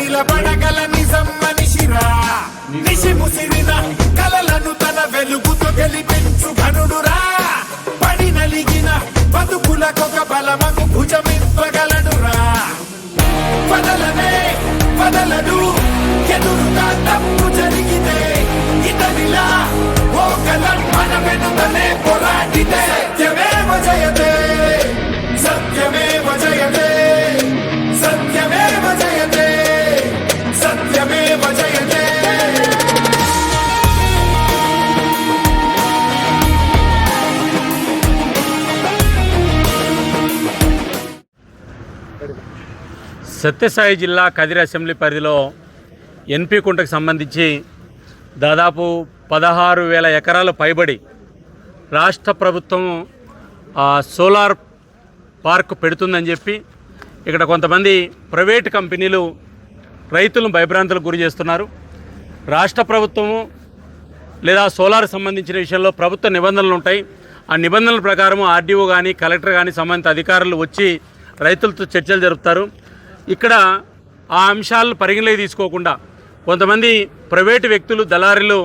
నిలబడగల నిజం మనిషిరా నిశి ముసిరిన కలలను తన వెలుగుతో గెలిపించు ఘనుడురా పడి నలిగిన బతుకులకొక బలమకు భుజమివ్వగలడురా వదలనే వదలడు ఎదురుగా తప్పు జరిగితే ఇతనిలా ఓ కలం మన వెనుకనే పోరాడితే సత్యమేవ జయతే సత్యమేవ జయతే సత్యమేవ జయతే సత్యమేవ జయతే సత్యసాయి జిల్లా కదిరి అసెంబ్లీ పరిధిలో ఎన్పి కుంటకు సంబంధించి దాదాపు 16,000 ఎకరాలు పైబడి రాష్ట్ర ప్రభుత్వం సోలార్ పార్క్ పెడుతుందని చెప్పి ఇక్కడ కొంతమంది ప్రైవేటు కంపెనీలు రైతులను భయభ్రాంతులకు గురి చేస్తున్నారు. రాష్ట్ర ప్రభుత్వము లేదా సోలార్ సంబంధించిన విషయంలో ప్రభుత్వ నిబంధనలు ఉంటాయి. ఆ నిబంధనల ప్రకారం ఆర్డీఓ కానీ కలెక్టర్ కానీ సంబంధిత అధికారులు వచ్చి రైతులతో చర్చలు జరుపుతారు. ఇక్కడ ఆ అంశాలను పరిగణలోకి తీసుకోకుండా కొంతమంది ప్రైవేటు వ్యక్తులు దళారీలు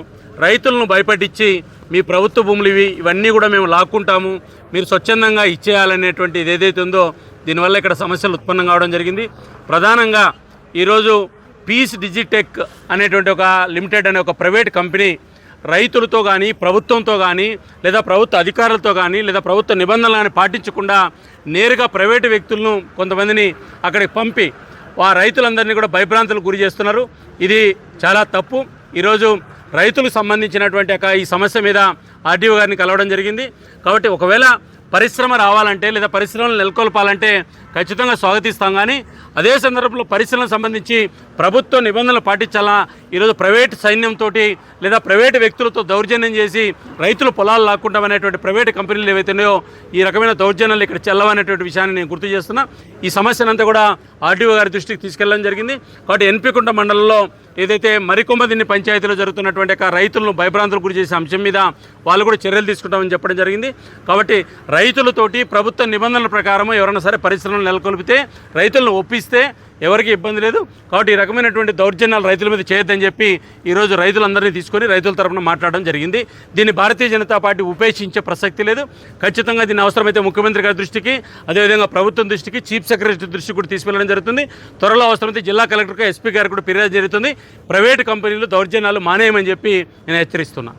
రైతులను భయపట్టించి మీ ప్రభుత్వ భూములు ఇవన్నీ కూడా మేము లాక్కుంటాము, మీరు స్వచ్ఛందంగా ఇచ్చేయాలనేటువంటి ఏదైతే ఉందో దీనివల్ల ఇక్కడ సమస్యలు ఉత్పన్నం కావడం జరిగింది. ప్రధానంగా ఈరోజు పీస్ డిజిటెక్ అనేటువంటి ఒక లిమిటెడ్ అనే ఒక ప్రైవేట్ కంపెనీ రైతులతో కానీ ప్రభుత్వంతో కానీ లేదా ప్రభుత్వ అధికారులతో కానీ లేదా ప్రభుత్వ నిబంధనలు కానీ పాటించకుండా నేరుగా ప్రైవేటు వ్యక్తులను కొంతమందిని అక్కడికి పంపి ఆ రైతులందరినీ కూడా భయభ్రాంతులకు గురి చేస్తున్నారు. ఇది చాలా తప్పు. ఈరోజు రైతులకు సంబంధించినటువంటి ఈ సమస్య మీద ఆర్డీఓ గారిని కలవడం జరిగింది. కాబట్టి ఒకవేళ పరిశ్రమ రావాలంటే లేదా పరిశ్రమలు నెలకొల్పాలంటే ఖచ్చితంగా స్వాగతిస్తాం. కానీ అదే సందర్భంలో పరిశ్రమలకు సంబంధించి ప్రభుత్వ నిబంధనలు పాటించాలా. ఈరోజు ప్రైవేటు సైన్యంతో లేదా ప్రైవేటు వ్యక్తులతో దౌర్జన్యం చేసి రైతులు పొలాలు లాక్కుంటామనేటువంటి ప్రైవేటు కంపెనీలు ఏవైతున్నాయో ఈ రకమైన దౌర్జన్యాలు ఇక్కడ చెల్లవనేటువంటి విషయాన్ని నేను గుర్తు చేస్తున్నా. ఈ సమస్యనంతా కూడా ఆర్డీఓ గారి దృష్టికి తీసుకెళ్లడం జరిగింది. కాబట్టి ఎన్పికుంట మండలంలో ఏదైతే మరికొమ్మదిన్ని పంచాయతీలో జరుగుతున్నటువంటి రైతులను భయభ్రాంతులకు గురి చేసే అంశం మీద వాళ్ళు కూడా చర్యలు తీసుకుంటామని చెప్పడం జరిగింది. కాబట్టి రైతులతోటి ప్రభుత్వ నిబంధనల ప్రకారం ఎవరైనా సరే పరిశ్రమలు నెలకొల్పితే రైతులను ఒప్పిస్తే ఎవరికి ఇబ్బంది లేదు. కాబట్టి ఈ రకమైనటువంటి దౌర్జన్యాలు రైతుల మీద చేయొద్దని చెప్పి ఈరోజు రైతులందరినీ తీసుకొని రైతుల తరఫున మాట్లాడడం జరిగింది. దీన్ని భారతీయ జనతా పార్టీ ఉపేక్షించే ప్రసక్తి లేదు. ఖచ్చితంగా దీన్ని అవసరమైతే ముఖ్యమంత్రి గారి దృష్టికి అదేవిధంగా ప్రభుత్వం దృష్టికి చీఫ్ సెక్రటరీ దృష్టికి కూడా తీసుకెళ్లడం జరుగుతుంది. త్వరలో అవసరమైతే జిల్లా కలెక్టర్కి ఎస్పీ గారికి కూడా ఫిర్యాదు జరుగుతుంది. ప్రైవేటు కంపెనీలు దౌర్జన్యాలు మానేయమని చెప్పి నేను హెచ్చరిస్తున్నా.